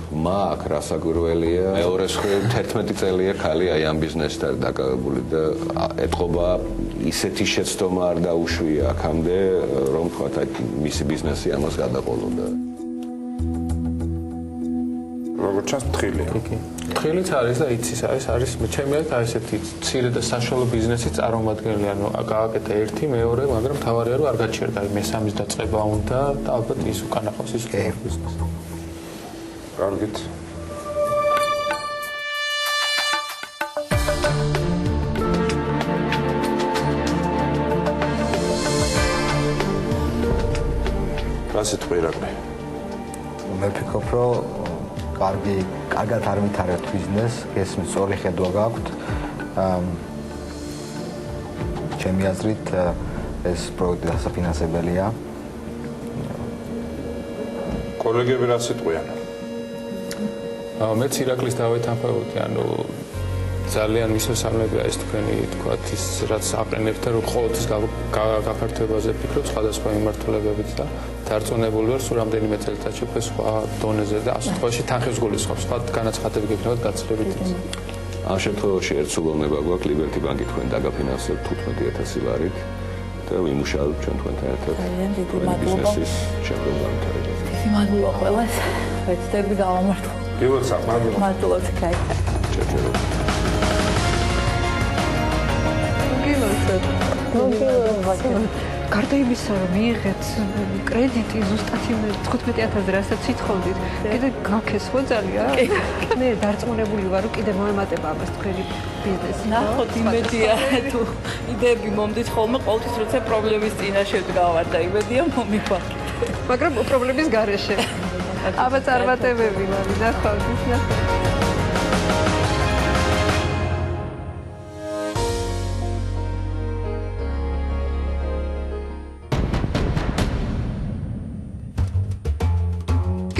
მაგ რასაგვირველია მეორე 11 წელია ხალი აი ამ ბიზნესთან დაკავებული და ეთყობა ისეთი შეცდომა არ დაუშვია აქამდე რომ თქვა აი მისი ბიზნესი ამას გადაყოლოდა როგორც ჩანს თხილია. თხილიც არის და იცის არის ჩემი აზრით აი ესეთი მცირე და საშუალო ბიზნესის წარმომადგენელი ანუ გააკეთა ერთი მეორე მაგრამ თავარია რომ არ გაჩერდა აი მესამის დაწყება უნდა და ალბათ ის უკან ახავს ის ბიზნესი. კარგით. რასი თქვირაკი? მე ვფიქრობ რომ კარგად არ ვითარებთ ბიზნესს, გესმის სწორი ხედვა გაქვთ. ჩემი აზრით ეს პროექტი დასაფინანსებელია. კოლეგები რა სიტყვიან? მეც ირაკლის დავეთანხმებოდი, ანუ ძალიან მისასალმებია ეს თქვენი თქვათ ის რაც აყენებთ და რომ ყოველთვის გაფართოებაზე ფიქრობ სხვადასხვა მიმართულებებით და დარწმუნებული ვარ სულ რამდენიმე წელიწადში უკვე სხვა დონეზე და ასე თქვაში თანხის გულისხმობს სხვა განაცხადები გექნებათ გაცილებით ის ამ შემთხვევაში ერთ სულოვნება გვაქვს ლიბერტი ბანკი თქვენ დაგაფინანსებთ 15000 ლარით და ვიმუშავებთ ჩვენ თქვენთან ერთად ბიზნესის შემდგომ განვითარებაზე. დიდი მადლობა ყველას. ვეცდები გავამართლო. გილოცა მადლობა. მადლობა კაი. ჩაჭერო. გარდა იმისა, რომ მიიღეთ კრედიტი ზუსტად იმ 15000 რასაც ითხოვდით, კიდე გაქეს ხო ძალიან? მე დარწმუნებული ვარ, რომ კიდე მოემატება ამას თქვენი ბიზნესი. ნახოთ იმედია თუ იდეები მომდით ხოლმე ყოველთვის როცა პრობლემის წინაშე ვდგავარ და იმედია მომიყვანთ. მაგრამ პრობლემის გარეშე. აბა წარმატებები მარი, ნახავთ.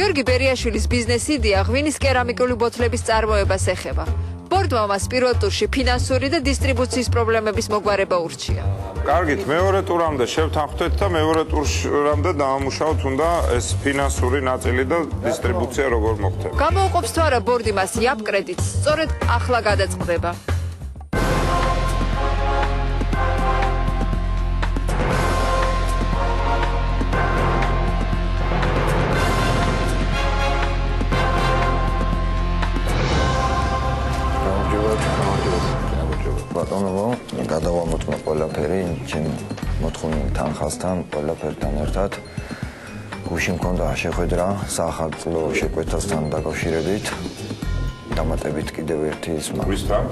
გიორგი ბერიაშვილის ბიზნესი იდეა ღვინის კერამიკული ბოთლების წარმოებას ეხება. ბორდმა მას პირველ ტურში ფინანსური და დისტრიბუციის პრობლემების მოგვარება ურჩია. კარგით, მეორე ტურამდე შევთანხმდეთ და მეორე ტურამდე დავამუშავოთ უნდა ეს ფინანსური ნაწილი და დისტრიბუცია როგორ მოხდება. გამოუყოფს თუ არა ბორდი მას იაპ კრედიტს, სწორედ ახლა გადაწყდება. ბატონო, გადავამოწმე ყველაფერი, ჩემ მოთხოვნილ თანხასთან, ყველაფერთან ერთად. გუშინ მქონდა შეხვედრა საახალწლო შეკვეთასთან დაკავშირებით. დამატებით კიდევ ერთი ისმა. ვისთან?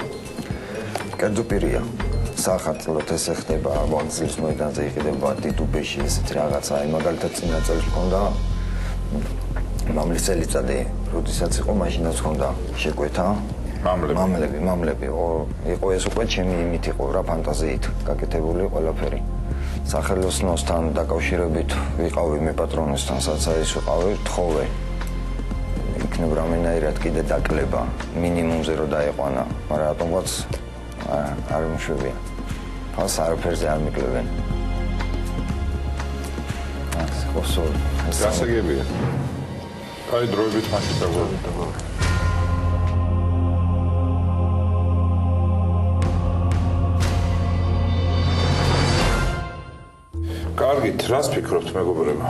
კერძო პირია. საახალწლოდ ესე ხდება ვაგზლის მოედანზე იყიდება დიდუბეში ესეთი რაღაცა. აი მაგალითად წინა წელს მქონდა მამლის წელიწადი, როდესაც იყო მაშინაც მქონდა შეკვეთა. მამლები იყო ეს უკვე ჩემი იმით იყო რა ფანტაზიით გაკეთებული ყველაფერი სახელოსნოსთან დაკავშირებით ვიყავი მე პატრონესთან საცა ის ვიყავი თხოვე იქნებ რამენაირად კიდე დაკლება მინიმუმზე რომ დაეყვანა მაგრამ რატომღაც არ მშვებია ფას არაფერზე არ მიკლებენ ყოფს. გასაგებია. აი დროებით მაშინ დაგვაგვიდა. კარგით, რას ფიქრობთ მეგობრებო?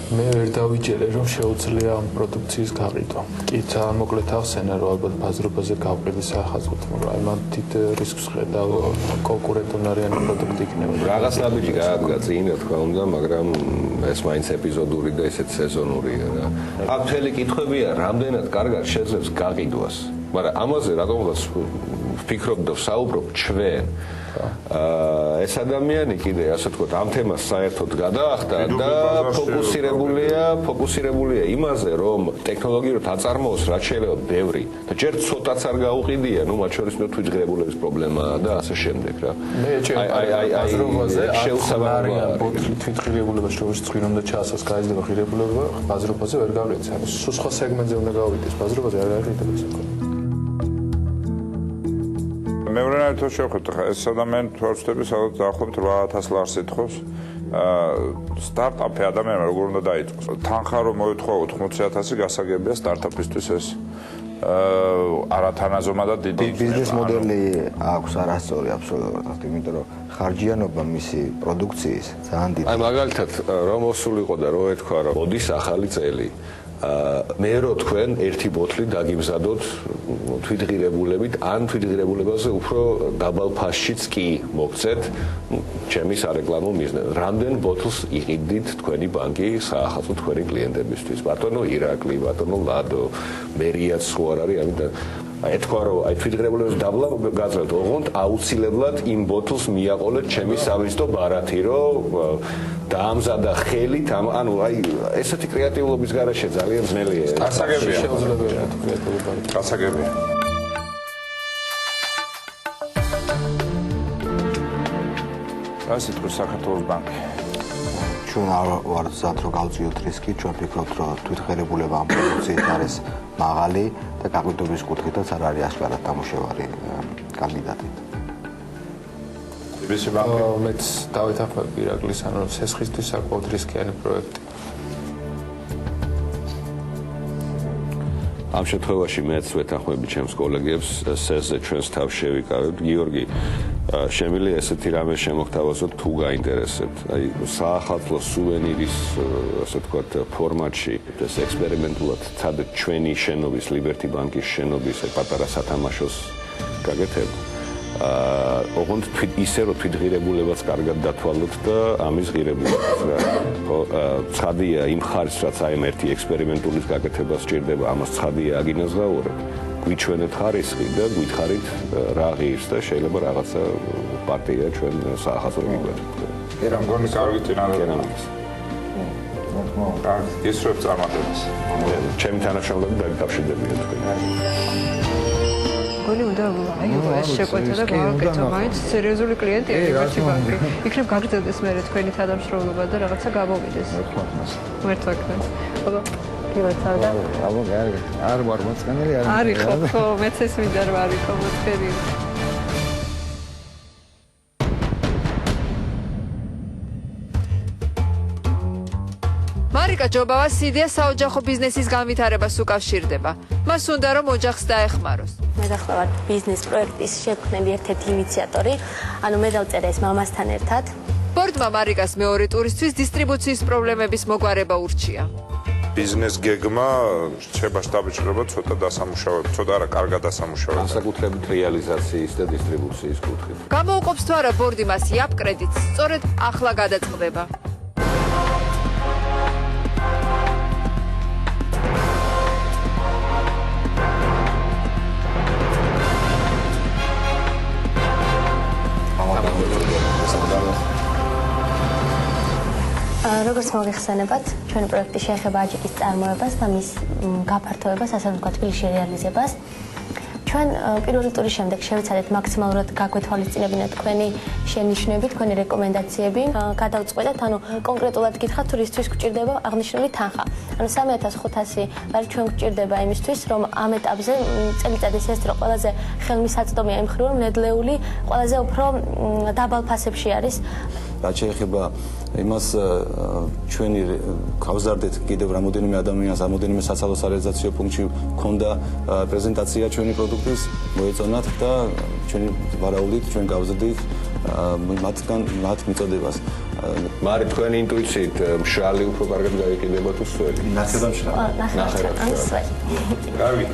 მე ვერ დავიჯერე რომ შეუძლია ამ პროდუქციის გაყიდვა. კი, ძალიან მოკლედ ახსენა რომ ალბათ ბაზრობაზე გავყიდი სახაზღვით, მაგრამ აი მან თით რისკს ხედავ კონკურენტუნარიანი პროდუქტი იქნება. რაღაც ნაბიჯი გაადგა წინ, რა თქმა უნდა, მაგრამ ეს მაინც ეპიზოდური და ესეც სეზონურია რა. აქ მთელი კითხვებია, რამდენად კარგად შეძლებს გაყიდვას. მაგრამ ამაზე რატომღაც ვფიქრობ და ვსაუბრობ ჩვენ. ეს ადამიანი კიდე ასე ვთქვათ ამ თემას საერთოდ გადაახდა და ფოკუსირებულია იმაზე რომ ტექნოლოგიურად აწარმოოს რაც შეიძლება ბევრი და ჯერ ცოტაც არ გაუყიდია ნუ მათ შორის თვითღირებულების პრობლემაა და ასე შემდეგ რა ბაზრობაზე შეუსაბამოა თვითღირებულებას როგორც წვირონ და ჩასას გაიზრდება ღირებულება ბაზრობაზე ვერ გაყიდს ანუ სხვა სეგმენტზე უნდა გავიდეს ბაზრობაზე არ გაყიდებს საკუთარ მეურენეთა შევხვდით ხა ეს ადამიანი თვალწები სადაც დაახლოებით 8000 ლარს ითხოვს სტარტაპი ადამიანი როგორ უნდა დაიწყოს თანხა რომ მოითხოვა 80000 გასაგებია სტარტაპისთვის ეს არათანაზომადა დიდი ბიზნეს მოდელი აქვს არასწორი აბსოლუტურად იმიტომ რომ ხარჯიანობა მისი პროდუქციის ძალიან დიდი აი მაგალითად რომ მოსულიყო და რო ეთქვა რომ მოდის ახალი წელი მე რო თქვენ ერთი ბოთლი დაგიმზადოთ თვითღირებულებით ან თვითღირებულებაზე უფრო დაბალ ფასშიც კი მოგცეთ ჩემი სარეკლამო მიზნად რამდენ ბოთლს იყიდით თქვენი ბანკი საახალწლო თქვენი კლიენტებისთვის ბატონო ირაკლი ბატონო ლადო მერიაც ხო არ არის ამიტომ ეთქვა რომ აი თვითღირებულების დაბლა გაძლევთ ოღონდ აუცილებლად იმ ბოთლს მიაყოლეთ ჩემი სავიზიტო ბარათი რომ დაამზადა ხელით ანუ აი ესეთი კრეატიულობის გარეშე ძალიან ძნელია გასაგებია შეუძლებელია კრეატიულობა გასაგებია რა სიტყვის საქართველოს ბანკი ჩვენ არ ვართ რომ გავწიოთ რისკი ჩვენ ვფიქრობთ რომ თვითღირებულება ამ პროდუქციით არის მაღალი და გაყიდვების კუთხითაც არ არის ასკარად დამუშავარი კანდიდატი ბიზნესი ბანკი მეც დავით ახმები ირაკლის ანუ სესხისთვის საკმაოდ რისკიანი პროექტი ამ შემთხვევაში მეც ვეთანხმები ჩემს კოლეგებს სესზე ჩვენს თავს შევიკავებთ გიორგი შემიძლია ესეთი რამე შემოგთავაზოთ თუ გაინტერესებთ აი საახალწლო სუვენირის ასე ვთქვათ ფორმატში ეს ექსპერიმენტულად ცადეთ ჩვენი შენობის ლიბერტი ბანკის შენობის პატარა სათამაშოს გაგეთებ ოღონდ ისე რომ თვითღირებულებაც კარგად დათვალოთ და ამის ღირებულებას რა ხო ცხადია იმ ხარჯს რაც აი ერთი ექსპერიმენტულის გაკეთება სჭირდება ამას ცხადია აგინაზღაურებ გვიჩვენეთ ხარისხი და გითხარით რა ღირს და შეიძლება რაღაცა პარტია ჩვენ საახალწლო გიგვათ ერა მგონი კარგი წინადადება კარგი ისრებს წარმატებას ჩემი თანაშემლები დაკავშირდებიან თქვენ გონი უნდა აი ეს შეკვეთა და გავაკეთო მაინც სერიოზული კლიენტია ლიბერტი ბანკი იქნებ გაგრძელდეს მერე თქვენი თანამშრომლობა და რაღაცა გამოვიდეს მერტვაკთან აბა გილოცავდა აბა კარგი არ ვარ მოწყენილი არის ხო მეც ეს მინდა რომ არის ხო მოწყენილი მარიკა ჯობავა სიდია საოჯახო ბიზნესის განვითარებას უკავშირდება. მას უნდა რომ ოჯახს დაეხმაროს. მე დაახლოებით ბიზნეს პროექტის შექმნელი ერთ-ერთი ინიციატორი, ანუ მე დავწერე ეს მამასთან ერთად. ბორდმა მარიკას მეორე ტურისთვის დისტრიბუციის პრობლემების მოგვარება ურჩია. ბიზნეს გეგმა რჩება შტაბიჭრება ცოტა დასამუშავებლად, ცოტა არა კარგად დასამუშავებლად. განსაკუთრებით რეალიზაციის და დისტრიბუციის კუთხით. გამოუყოფს თუ არა ბორდი მას იაპ კრედიტს, სწორედ ახლა გადაწყდება. როგორც მოგეხსენებათ, ჩვენი პროექტი შეეხება აჯიკის წარმოებას და მის გაფართოებას, ასე ვთქვათ, თბილისში რეალიზებას. ჩვენ პირველი ტურის შემდეგ შევეცადეთ მაქსიმალურად გაგვეთვალისწინებინათ თქვენი შენიშვნები, თქვენი რეკომენდაციები, გადავწყვეტეთ, ანუ კონკრეტულად გითხრათ, თუ რისთვის გვჭირდება აღნიშნული თანხა. ანუ 3500 ლარი ჩვენ გვჭირდება იმისთვის, რომ ამ ეტაპზე წელიწადის ეს დრო ყველაზე ხელმისაწვდომია იმ მხრივ, რომ ნედლეული ყველაზე უფრო დაბალ ფასებში არის. რაც შეეხება იმას ჩვენი გავზარდეთ კიდევ რამოდენიმე ადამიანს, რამოდენიმე საცალო სარეალიზაციო პუნქტში ქონდა პრეზენტაცია ჩვენი პროდუქტის, მოეწონათ და ჩვენი ვარაუდით, ჩვენ გავზრდით მათ მიწოდებას. მარი თქვენი ინტუიციით მშრალი უფრო კარგად გაიყიდება თუ სველი? ნახევრად მშრალი. ნახევრად მშრალი. კარგით.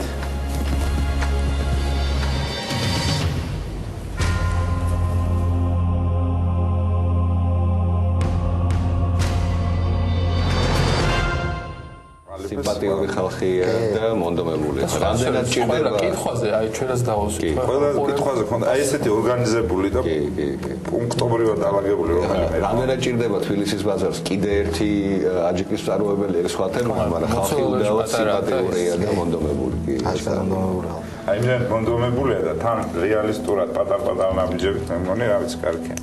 სიმპათიური ხალხია და მონდომებულია. რამდენად ჭირდება კითხვაზე, აი ჩვენაც დავუსვით. ყველა კითხვაზე ხონდა აი ესეთი ორგანიზებული და პუნქტობრივად დალაგებული რომელი. რამდენად ჭირდება თბილისის ბაზარს კიდე ერთი აჯიკის მწარმოებელი ეს სხვა თემაა, მაგრამ ხალხი უდავოდ სიმპათიურია და მონდომებული. აი მე მონდომებულია და თან რეალისტურად პატარ-პატარ ნაბიჯებით მე მგონი რა ვიცი კარგია.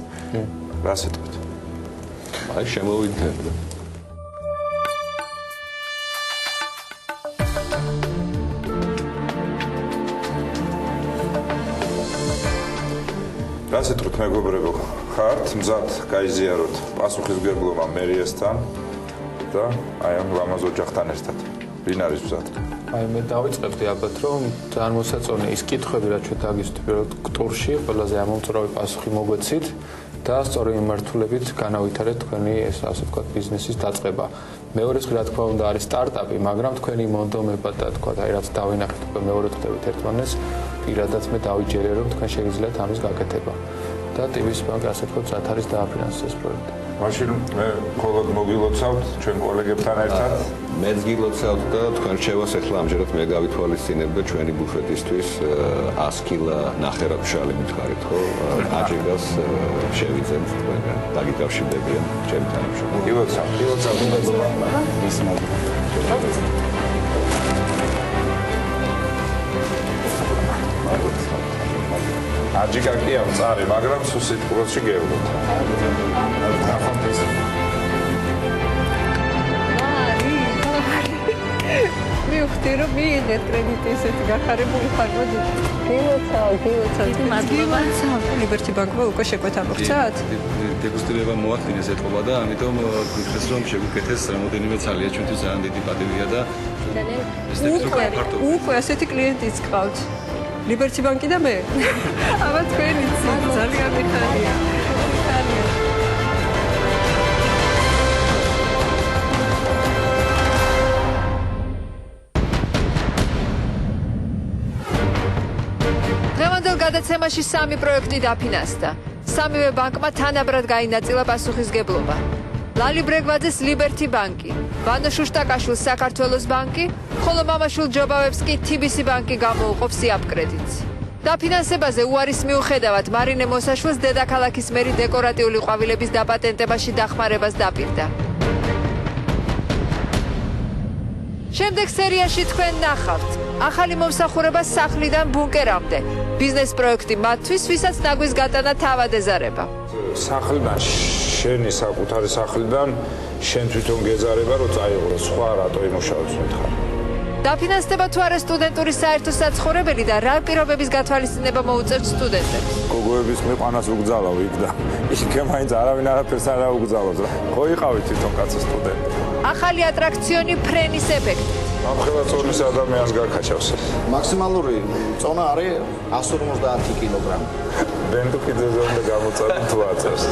რა სიტყვით? აი შემოვიდგინე. რა სიტყვით მეგობრებო, ხართ მზად გაიზიაროთ პასუხისმგებლობა მერიასთან და აი ამ ლამაზ ოჯახთან ერთად. ვინ არის მზად? აი მე დავიწყებდი ალბათ რომ ძალიან მოსაწონი ის კითხვები რაც ჩვენ დაგისვით ტურში, ყველაზე ამომწურავი პასუხი მოგვეცით და სწორი მიმართულებით განავითარეთ თქვენი ეს ასე ვთქვათ ბიზნესის დაწყება. მეორეს რა თქმა უნდა არის სტარტაპი, მაგრამ თქვენი მონდომება და თქვათ აი რაც დავინახეთ უკვე მეორე ხდებით ერთმანეთს, პირადად მე დავიჯერე რომ თქვენ შეგიძლიათ ამის გაკეთება. და ტიბის ბანკი ასე ვთქვათ რაც არის დააფინანსეს ეს პროექტი. მაშინ მე მხოლოდ მოგილოცავთ ჩვენ კოლეგებთან ერთად. მეც გილოცავთ და თქვენ რჩევას ახლა ამჯერად მე გავითვალისწინებ და ჩვენი ბუფეტისთვის 100 კილა ნახევრად მშრალი მითხარით, ხო? აჯიკას შევიძენთ თქვენგან. დაგიკავშირდებიან ჩემი თანამშრომლები. გილოცავთ. ის მოგწონთ. აჯიკა კი ამ წარი, მაგრამ სულ სიტყვაში გეუბნოთ. მივხვდი რომ მიიღეთ კრედიტი ესეთი გახარებული ხარ, მოდი. გილოცავ. დიდი მადლობა. ლიბერტი ბანკმა უკვე შეკვეთა მოგცათ? დეგუსტირება მოახდინეს ეთყობა და ამიტომ გითხრეს რომ შეგვიკეთეს რამოდენიმე ცალია ჩვენთვის ძალიან დიდი პატივია და უკვე ასეთი კლიენტიც გყავთ. ლიბერტი ბანკი და მე. აბა თქვენი ძალიან მიხარია. დღევანდელ გადაცემაში 3 პროექტი დაფინანსდა. სამივე ბანკმა თანაბრად გაინაწილა პასუხისგებლობა. ლალი ბრეგვაძეს ლიბერტი ბანკი, ვანო შუშტაკაშვილს საქართველოს ბანკი, ხოლო მამაშვილ ჯობავებს კი TBC ბანკი გამოუყოფს იაპ კრედიტს. დაფინანსებაზე უარის მიუხედავად მარინე მოსაშვილს დედაქალაქის მერი დეკორატიული ყვავილების დაპატენტებაში დახმარებას დაპირდა. შემდეგ სერიაში თქვენ ნახავთ ახალი მომსახურება სახლიდან ბუნკერამდე. ბიზნეს პროექტი მათთვის, ვისაც ნაგვის გატანა თავად ეზარება. სახლიდან შენი საკუთარი სახლიდან შენ თვითონ გეზარება რომ წაიღო სხვა რატო იმუშავებს მითხარ. დაფინანსდება თუ არა სტუდენტური საერთო საცხოვრებელი და რა პირობების გათვალისწინება მოუწევთ სტუდენტებს. გოგოების მიყვანას უგზალავ იქ და იქ მაინც არავინ არაფერს არ აუგზავნოს რა. ხო იყავით თვითონ კაცო სტუდენტი. ახალი ატრაქციონი ფრენის ეფექტი. ამხელა წონის ადამიანს გაკაჩავს. მაქსიმალური წონა არის 150 კილოგრამი. ბენდო კიდეზე უნდა გამოწადო თუ აწევს.